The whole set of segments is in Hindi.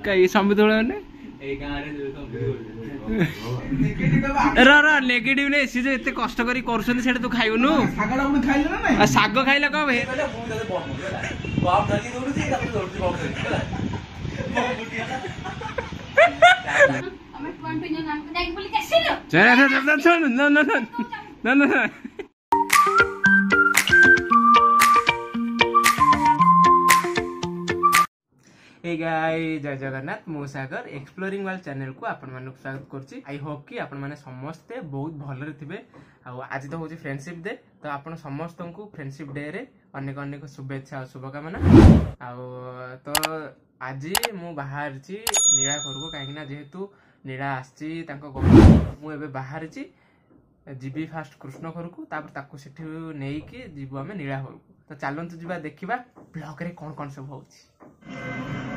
कई संबित ने नेगेटिव नहीं सी जो एते कष्ट करी करछन सेटा तू खाइबनु सागडा उन खाइले ना नहीं साग खाइले कब हे बाप धरी दौड़ुची ताको दौड़ुची बाप हमें कंटिन्यू नाम को देख बोली कैसे लो चल न हे गाइस जय जगन्नाथ मो सागर एक्सप्लोरिंग वर्ल्ड चैनल को आपण मानक स्वागत करछि। आई होप कि आपण माने समस्ते बहुत भलरे थिबे। आज तो होछि फ्रेंडशिप डे तो आपण समस्त को फ्रेंडशिप डे रे अनेक अनेक शुभेच्छा और शुभकामना। तो आज मु बाहर छी नीलाखोर को काहेकि जेहेतु नीला आछि तांको मु एबे बाहर छी जीबी फास्ट कृष्णखोर को तापर ताको सेठी नेई कि जीवो हमें नीलाखोर को। तो चलंतु जीवा देखिबा ब्लॉग रे कोन कोन सब होछि।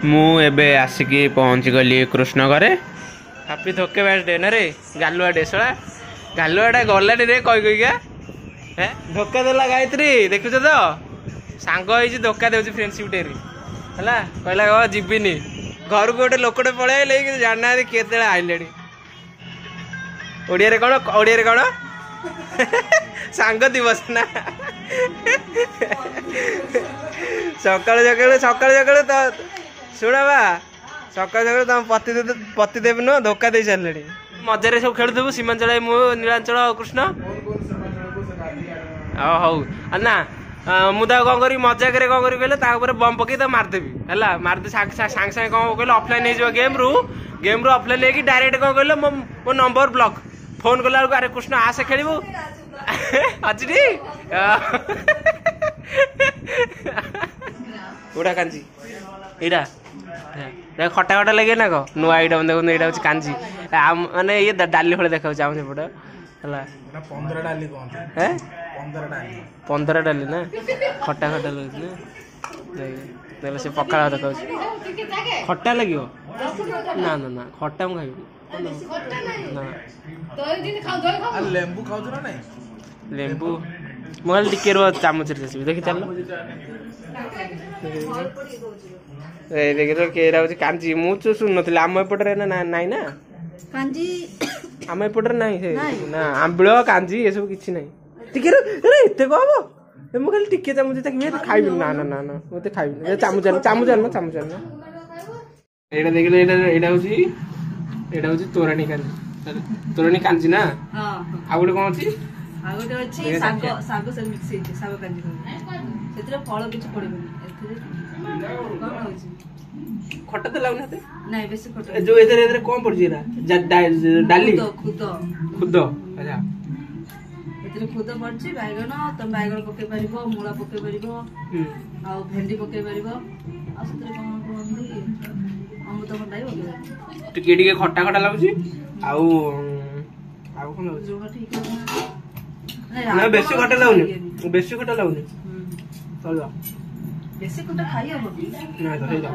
मु एबे आसिकी पहुंच गली कृष्ण घरे। हैप्पी धोके बैठ डे न रे गालुआ डेसला गालुआटा गला रे कई कई क्या है धोका देला गायत्री देखुछ तो सांग होई धोका देउछ फ्रेंडशिप डे रे हला कहला जीविनी घर को गोटे लोकटे पळे लेकिन जानना केते आइलेडी ओडिया रे कोन सांग दिवस ना सकाल सकाल तो शुणा बा सकाल सकाल तुम पतिदेव नुह धोखा दे सारे मजारे सब खेलुबू सीमांचल मु नीलांचल कृष्ण हौ ना मुझे कौन करी मजाक कौन करी कहले बम पकई तो मारदेवी है मारदे सांगे सांगे कौन कहले ऑफलाइन हो गेम रू ऑफलाइन लेकिन डायरेक्ट कौन कहले मो नंबर ब्लॉक फोन कला अरे कृष्ण आसे खेलू अच्छी उड़ा कांजी इड़ा खटा खटा लगे ना को नुआ आइटम देखो एटा होची कांजी माने ये डाली भले देखा जाम से पड़ा हला 15 डाली कोन हैं 15 डाली ना खटा खटा लगे ना देले से पकाळा देखा खट्टा लागियो ना ना ना खट्टा म खाइबो ना तो दिन खाउ दो खाउ लेंबू खाउ ना नहीं लेंबू मोल टिके रो चामच रे देखि चल ए देखि तो केरा होची कांजी मु चु सुन नथले आम एपटरे ना नाही ना कांजी आम एपटरे नाही हे ना आंबळो कांजी ए सब किछि नाही टिके रे एते कहबो मु खाली टिके चामच तक मे खाइबि ना ना ना ना मते खाइबि चामच ना एटा देखि एटा होची तोराणी कांजी ना हां आ गुटे कोन होची आ गुटे होची साग से मिक्स हे साग कांजी सेतरे फळ किछ पड़िबनी एतरे कोन होची खट्टा तो लागना ते नहीं बेसी खट्टा जो एतरे कोन पड़ जीरा डाली खुद अच्छा एतरे खुद पड़ची बैगन तुम बैगन पके परिबो मूला पके परिबो आ भेंडी पके परिबो आ सेतरे कोन कोंदी अमृत खटाई हो टिके टिके खट्टा खट्टा लागुची आउ कोन होची जो ठीक है ना बेसी खट्टा लागुनी चलो बेसी खट्टा खाई हो ना तो हेजा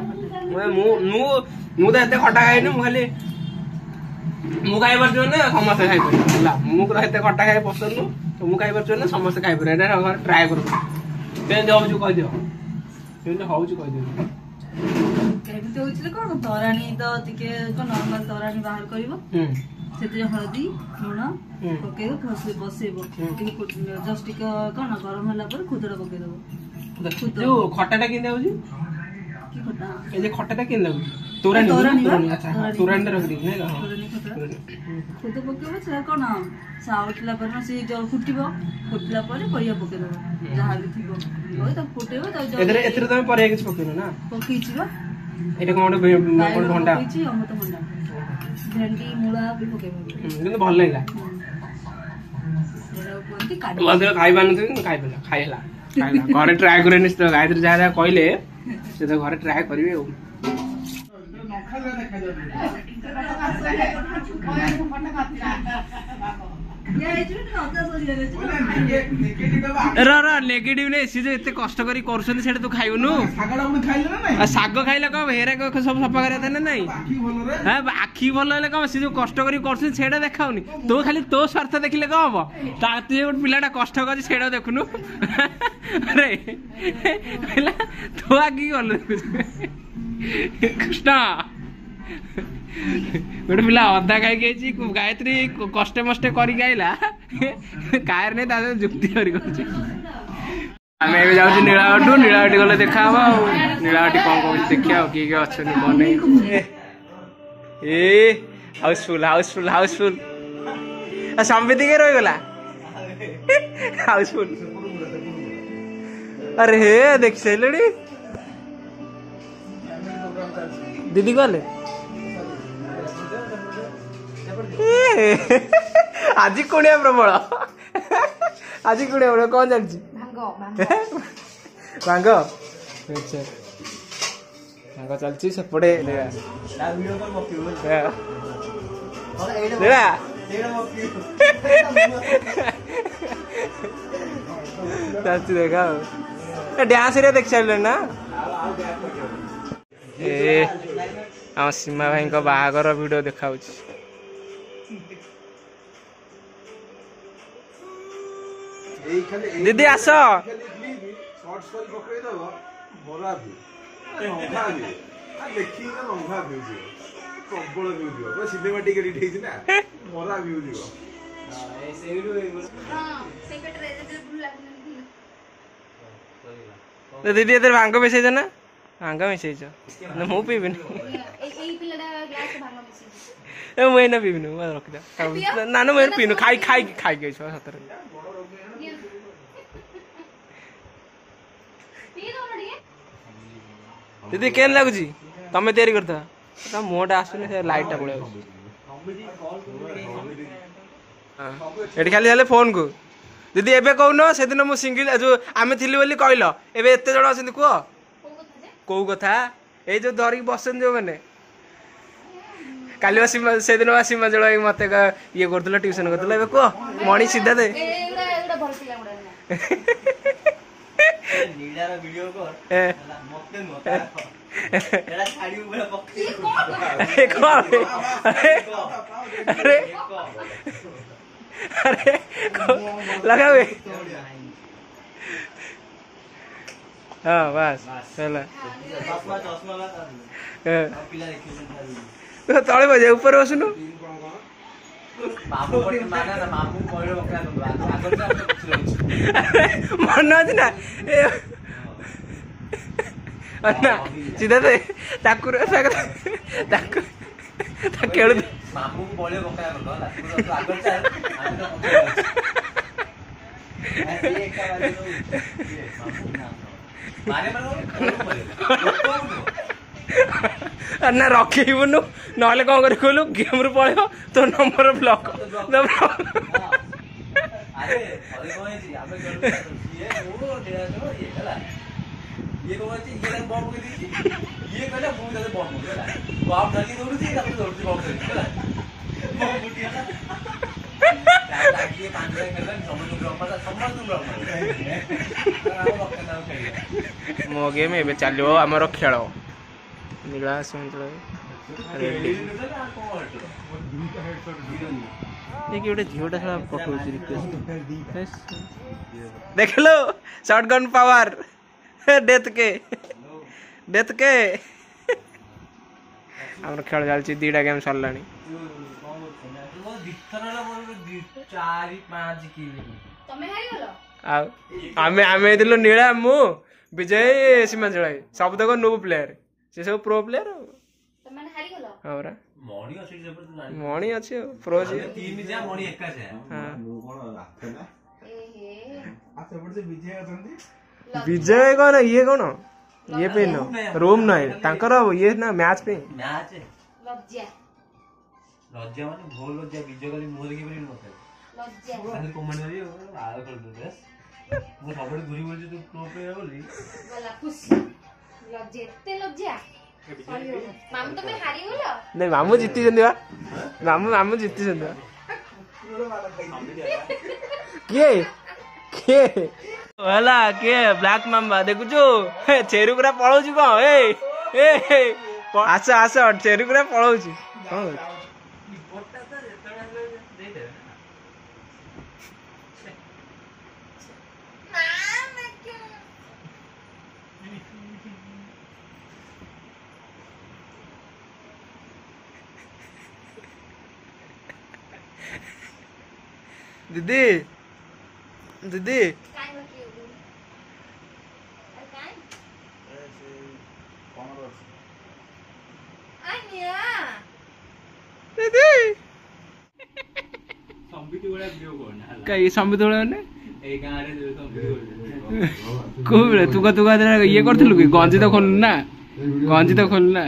मु तो एते खट्टा खाइनी मु खाली मु खाइ परछ ने समस्त खाइ पर हला मु को एते खट्टा खाइ पसंद नु तो मु खाइ परछ ने समस्त खाइ पर एटा घर ट्राई करू ते जाउ कह दियो ते होउ कह दियो केमिते होइछले कोन तोराणी तो टिके को नॉर्मल तोराणी बाहर करबो सेते हळदी लूण पकेबो फसे बसेबो जस्ट टिके कोन गरम होला पर खुदड़ा पके देबो जो खट्टाटा किन देउजी की खट्टा ए जे खट्टाटा किन लागु तोराणी अच्छा तोराणी रख दी नै खुद पकेबो से कोन साउटला पर से जो फुटला पर परिया पके देबो जहा भी थिबो ओय त फुटेबो त एतरे तमे परिया किछ पकेनो ना पकी छिबो एटा कोन भंडा पकी छी हम तो भंडा भेंडी मूला भी पकेबो কিন্তু ভাল লাগला मधुर खाइबा न खाइला घरे ट्राई करे निश्चित गायत्री जहाँ कहले से तो घरे ट्राई करेंगे नेगेटिव नहीं सी जो एते कष्ट करी करछन सेटा तू खाइबनु साग खाइले कम हेरा सब सफा करिया था नहीं हां आखी भल हेले कम सी जो कष्ट करी करछन सेटा देखाउनी तो खाली तो स्वार्थ देखिले कम हबो ता तू एक पिलाटा कष्ट कर सेटा देखुनु अरे तो आगी गल कृष्ण गोटे पिला अधा खाई गायत्री कष्टे मष्टे कर कार नहीं ता जुक्ति आम ए जाऊँ नीलावटू नीलावटी गले देखा नीलावटी कौन कौन देखिए किए किए अच्छा कौन नहीं हाउसफुल हाउसफुल हाउसफुल संबित के रहीगला हाउसफुल अरे हे देख सारे दीदी गले आज कुणिया प्रबल आज कुणिया प्रबल कौन चलती भांग अच्छा भांग चलती सेपटे चलती देखा डांस देख सारे ना आम सीमा भाई बाहागर वीडियो देखा दीदी आस दीदी इधर भांग मिसई ना भांग मिसई मु पीबी मुझे ना पीबी रखी ना ना मुझे पीनु खाई खाई खाई गई सतर दीदी केन लगुच तमें तैयारी करता मुहटा आसुनी लाइट टा पड़े खाली फोन को दीदी एबे कहून से दिन मु सिंगल जो आम थी बोली कहल एबे एते जण अछंती कह कौ कथा ए जो धरिक बसन जो मैंने काली से दिन सीमा जल मत ये कर ट्यूशन कर कह मणि सीधा दे अरे लगा हाँ बस तले बजे ऊपर बसुनु मन अच्छी ना ना सीधा दे खेल ना रखेबुनु ना कौन कर कहलु गेम रु पड़े तो नंबर ब्लॉक मो गेम ए चलो आमर खेल नीला गोटे झीटा साला पकड़ देख लो शॉटगन पावर डेथ के आमर खेल चलती दीटा गेम सरला नीला मु विजय सीमांचल सब तक नो प्लेयर से सब प्रो प्लेयर मणि अच्छे प्रो विजय कौन ये कौन ये पे न रूम ना ये ना मैच पे लज्जा माने भोल लज्जा विजय कली मुह देखि बरि नथे लज्जा खाली कमेंट करी आळ कर दे मु सबडे घुरी बोलছি तू प्रो पे बोली गला खुशी लज्जा एते लज्जा मामू तो मैं हारी गेलो नहीं मामू जीती जंदी बा मामू जीती जंदी किए किए होला किए ब्लैक माम्बा देखुछु चेरु पूरा पळौछु को ए आस आस चेरु पूरा पळौछु कोन दीदी दीदी कई संबित ने तुका तुका ये करथिलु कि गंजी तो खोलु ना गंजी तो खोलु ना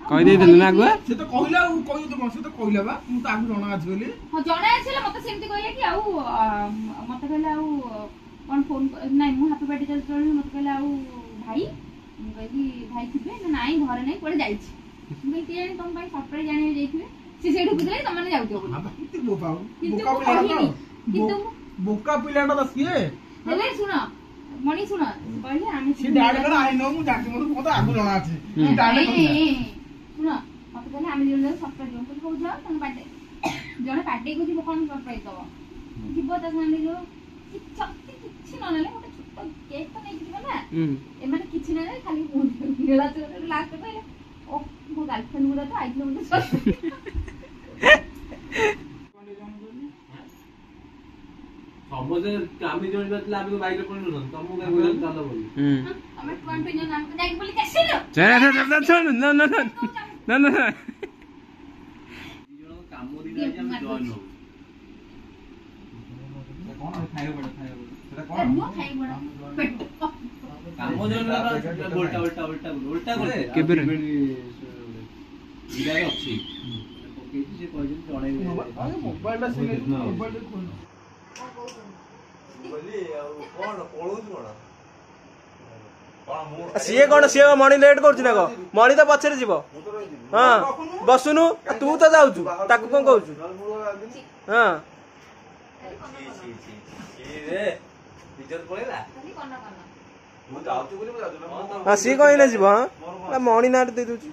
कहि देथिलु ना गुआ से तो कहला कहि तो से तो कहला बा मु तो आगु जणा अछि बोली हां जणा आछला मते सेमति कहले कि आउ मते कहला आउ कोन फोन नै मु हैप्पी बर्थडे चल चल मते कहला आउ भाई मु कहली भाई थिबे ना नाही घरे नै कोडे जाईछि मु कहली के तुम भाई सरप्राइज जाने जाईथिबे से सेठु बुझले तमने जाउतियो बोली किति बोकाउ बोका पिलाटा तो सिए हेले सुनो मणि सुनो कहले आमी से डाड कर आई नो मु जाति मो तो आगु जणा अछि डाड सुनो मते कहले आमी जण सरप्राइज को कहू जा तन बाटे जण पार्टी को जी कोन सरप्राइज दबो जीवो त जानि जो किछि न नले गोटे छोट केक तो नै दिबा ना ए माने किछि नै खाली नीला चोर लास्ट कहले ओ मो गर्लफ्रेंड गुडा तो आइलो मते समझे आमी जण बतला आमी बाइक रे पळलो न तमु काय बोलल चाल बोली हमें कोन पे नाम को जाई बोली कैसे लो चल चल न न न न न जण काम दिन आज हम जॉइन हो कोन खाइयो बड सेटा कोन मो खाइ बड काम जण उल्टा उल्टा उल्टा उल्टा करे केबे इला अछि पकेछि से कहजन जणै मोबाइल से मोबाइल खोल सीए कौन सीए मणि लेट कर मणि तो पछरे जीव हाँ बसुनु तू तो जाऊचु ताकू कौन कहू हाँ हाँ सी कहीं ना जीव हाँ मणि ना दे दूची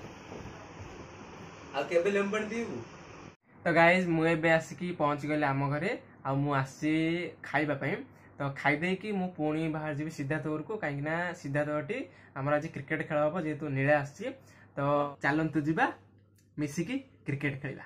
तो गाइज मुझे आसिकी पहुँच गली आम घरे आ मु आसी खाइबा पई तो खाई दे कि मु पुणी बाहर जीवी सिद्धार्थपुर को कहीं सिद्धार्थटी आमर आज क्रिकेट खेल हम जेहेतु नीला आसी तो चलतु जा मिसिकी क्रिकेट खेला।